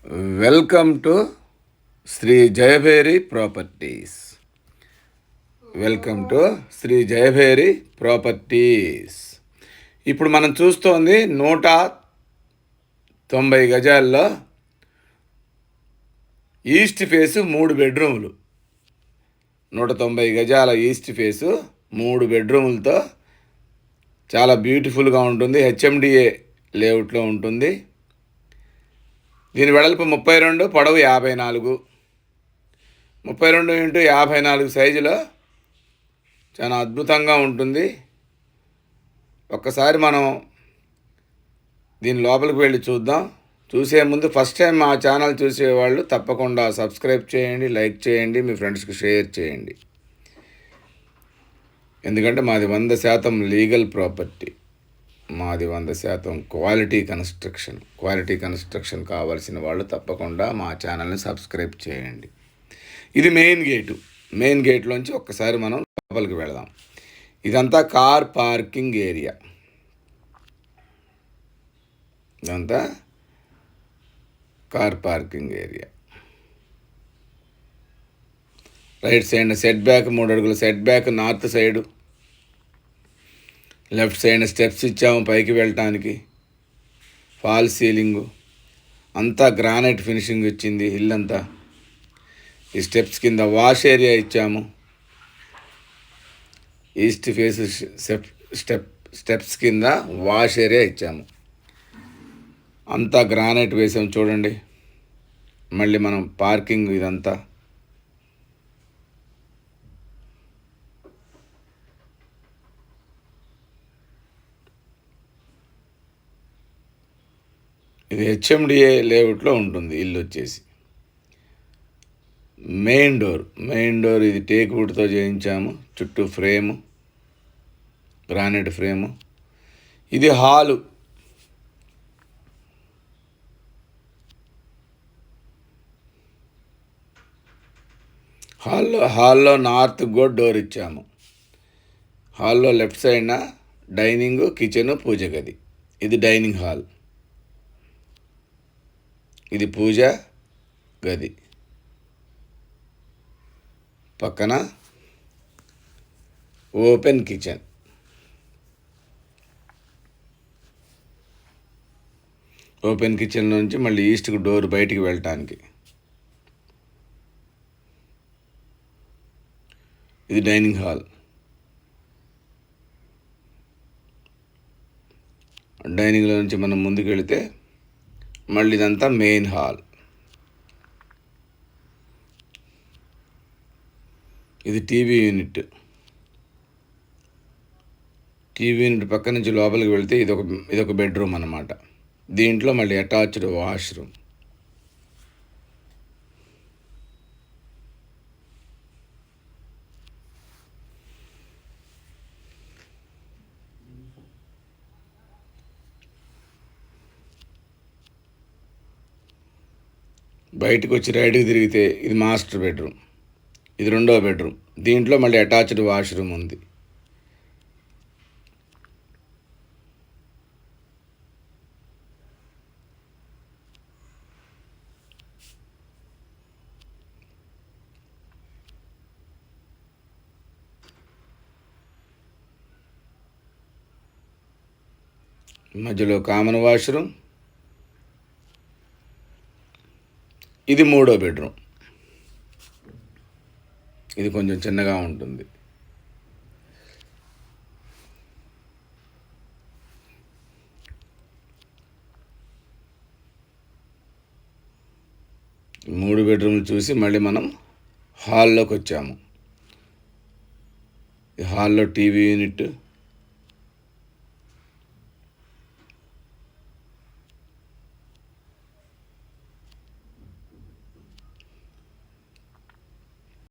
Welcome to Shri Jayabheri properties. Welcome to Shri Jayabheri properties. ఇప్పుడు మనం చూస్తోంది 190 గజాల్లో ఈస్ట్ ఫేసు 3 బెడ్రూములు. 190 గజాల ఈస్ట్ ఫేసు 3 బెడ్రూములతో చాలా బ్యూటిఫుల్గా ఉంటుంది. హెచ్ఎండిఏ లేఅవుట్లో ఉంటుంది. దీని వెడల్పు 32, పొడవు 54. 32 x 54 సైజులో చాలా అద్భుతంగా ఉంటుంది. ఒక్కసారి మనం దీని లోపలికి వెళ్ళి చూద్దాం. చూసే ముందు ఫస్ట్ టైం మా ఛానల్ చూసేవాళ్ళు తప్పకుండా సబ్స్క్రైబ్ చేయండి, లైక్ చేయండి, మీ ఫ్రెండ్స్కి షేర్ చేయండి. ఎందుకంటే మాది 100% లీగల్ ప్రాపర్టీ. మాది 100% క్వాలిటీ కన్స్ట్రక్షన్ కావాల్సిన వాళ్ళు తప్పకుండా మా ఛానల్ని సబ్స్క్రైబ్ చేయండి. ఇది మెయిన్ గేట్లోంచి ఒక్కసారి మనం లోపలికి వెళదాం. ఇదంతా car parking area. Right side set back 3 అడుగుల set back north side. Left side steps ఇచ్చాము పైకి వెళ్ళటానికి. ఫాల్ సీలింగు అంతా గ్రానైట్ ఫినిషింగ్ వచ్చింది ఇల్లంతా. ఈ స్టెప్స్ కింద వాష్ ఏరియా ఇచ్చాము. ఈస్ట్ ఫేస్ స్టెప్స్ కింద వాష్ ఏరియా ఇచ్చాము. అంతా గ్రానైట్ వేసాము చూడండి. మళ్ళీ మనం పార్కింగ్ ఇదంతా. ఇది హెచ్ఎండిఏ లేఅవుట్లో ఉంటుంది ఇల్లు వచ్చేసి. మెయిన్ డోర్ ఇది టేక్ వుడ్తో చేయించాము. చుట్టూ ఫ్రేము, గ్రానైట్ ఫ్రేము. ఇది హాల్లో నార్త్ గోడ్ డోర్ ఇచ్చాము. హాల్లో లెఫ్ట్ సైడ్న డైనింగ్, కిచెను, పూజ గది. ఇది డైనింగ్ హాల్. ఇది పూజ గది. పక్కన ఓపెన్ కిచెన్. ఓపెన్ కిచెన్ నుంచి మళ్ళీ ఈస్ట్కి డోర్ బయటికి వెళ్ళటానికి. ఇది డైనింగ్ హాల్. డైనింగ్లో నుంచి మనం ముందుకు వెళితే మళ్ళీ ఇదంతా మెయిన్ హాల్. ఇది టీవీ యూనిట్ పక్క నుంచి లోపలికి వెళితే ఇదొక బెడ్రూమ్ అన్నమాట. దీంట్లో మళ్ళీ అటాచ్డ్ వాష్రూమ్. బయటకు వచ్చి రైట్కి తిరిగితే ఇది మాస్టర్ బెడ్రూమ్. ఇది 2వ బెడ్రూమ్. దీంట్లో మళ్ళీ అటాచ్డ్ వాష్రూమ్ ఉంది. మధ్యలో కామన్ వాష్రూమ్. ఇది 3వ బెడ్రూమ్. ఇది కొంచెం చిన్నగా ఉంటుంది. మూడు బెడ్రూమ్లు చూసి మళ్ళీ మనం హాల్లోకి వచ్చాము. ఈ హాల్లో టీవీ యూనిట్,